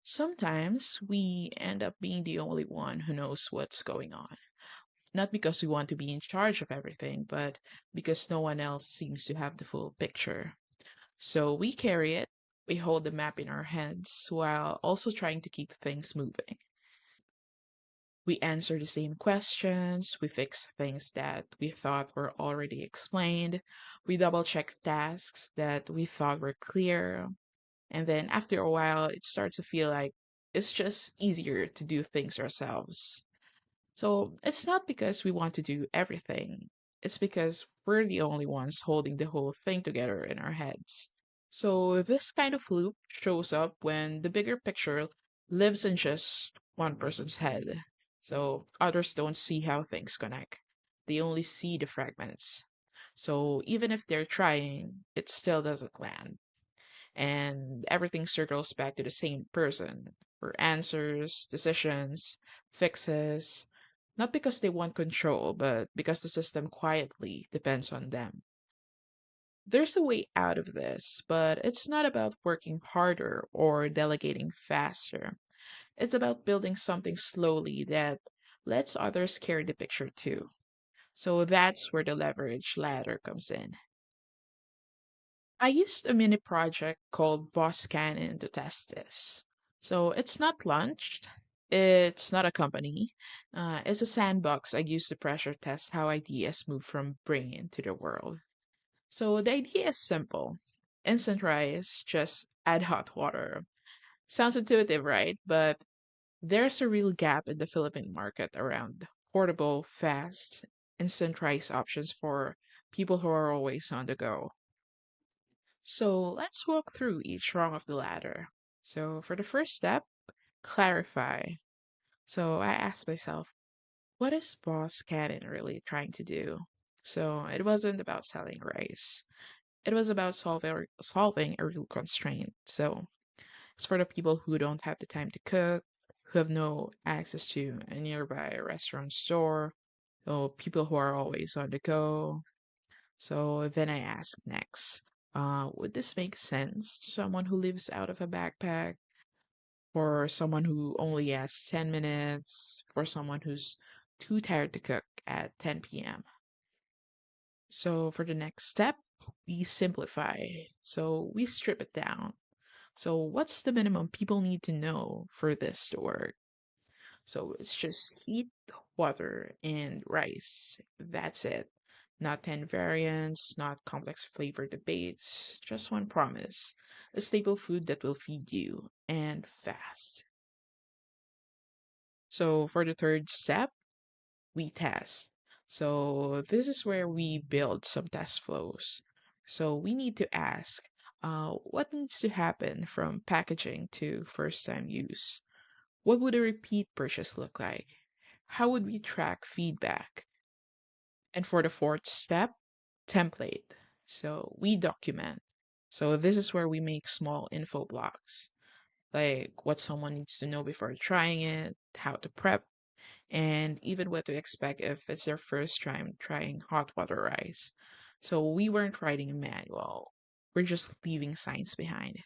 Sometimes we end up being the only one who knows what's going on. Not because we want to be in charge of everything, but because no one else seems to have the full picture. So we carry it, we hold the map in our heads while also trying to keep things moving. We answer the same questions, we fix things that we thought were already explained, we double check tasks that we thought were clear, and then after a while, it starts to feel like it's just easier to do things ourselves. So it's not because we want to do everything, it's because we're the only ones holding the whole thing together in our heads. So this kind of loop shows up when the bigger picture lives in just one person's head. So others don't see how things connect. They only see the fragments. So even if they're trying, it still doesn't land. And everything circles back to the same person for answers, decisions, fixes, not because they want control, but because the system quietly depends on them. There's a way out of this, but it's not about working harder or delegating faster. It's about building something slowly that lets others carry the picture too. So that's where the leverage ladder comes in. I used a mini project called Boss Kanin to test this. So it's not launched, it's not a company, it's a sandbox I use to pressure test how ideas move from brain into the world. So the idea is simple: instant rice, just add hot water. Sounds intuitive, right? But there's a real gap in the Philippine market around portable, fast, instant rice options for people who are always on the go. So let's walk through each rung of the ladder. So for the first step, clarify. So I asked myself, what is Boss Kanin really trying to do? So it wasn't about selling rice. It was about solving a real constraint. So it's for the people who don't have the time to cook, who have no access to a nearby restaurant store, or people who are always on the go. So then I ask next, would this make sense to someone who lives out of a backpack? For someone who only has 10 minutes? For someone who's too tired to cook at 10 p.m.? So for the next step, we simplify. So we strip it down. So what's the minimum people need to know for this to work? So it's just heat, water, and rice. That's it. Not 10 variants, not complex flavor debates, just one promise: a staple food that will feed you, and fast. So for the third step, we test. So this is where we build some test flows. So we need to ask, what needs to happen from packaging to first time use? What would a repeat purchase look like? How would we track feedback? And for the fourth step, template. So we document. So this is where we make small info blocks, like what someone needs to know before trying it, how to prep, and even what to expect if it's their first time trying hot water rice. So we weren't writing a manual. We're just leaving signs behind.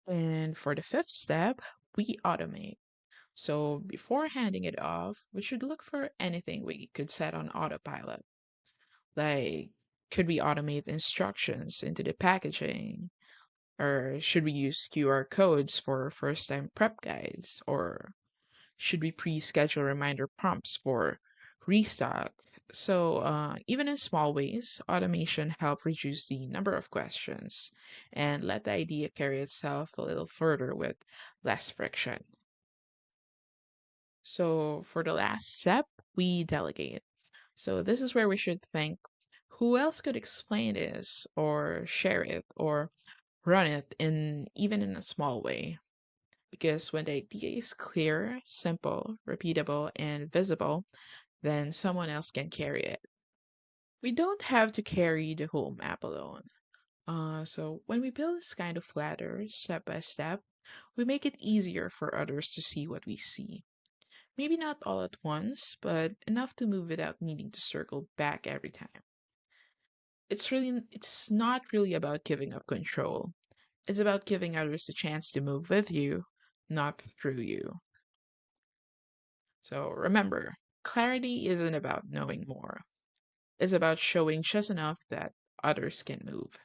And for the fifth step, we automate. So before handing it off, we should look for anything we could set on autopilot. Like, could we automate instructions into the packaging? Or should we use QR codes for first time prep guides? Or should we pre schedule reminder prompts for restock? So, even in small ways, automation help reduce the number of questions and let the idea carry itself a little further with less friction. So for the last step, we delegate. So this is where we should think, who else could explain this or share it or run it in even in a small way? Because when the idea is clear, simple, repeatable, and visible, then someone else can carry it. We don't have to carry the whole map alone. So when we build this kind of ladder, step by step, we make it easier for others to see what we see. Maybe not all at once, but enough to move without needing to circle back every time. It's not really about giving up control. It's about giving others the chance to move with you, not through you. So remember, clarity isn't about knowing more, it's about showing just enough that others can move.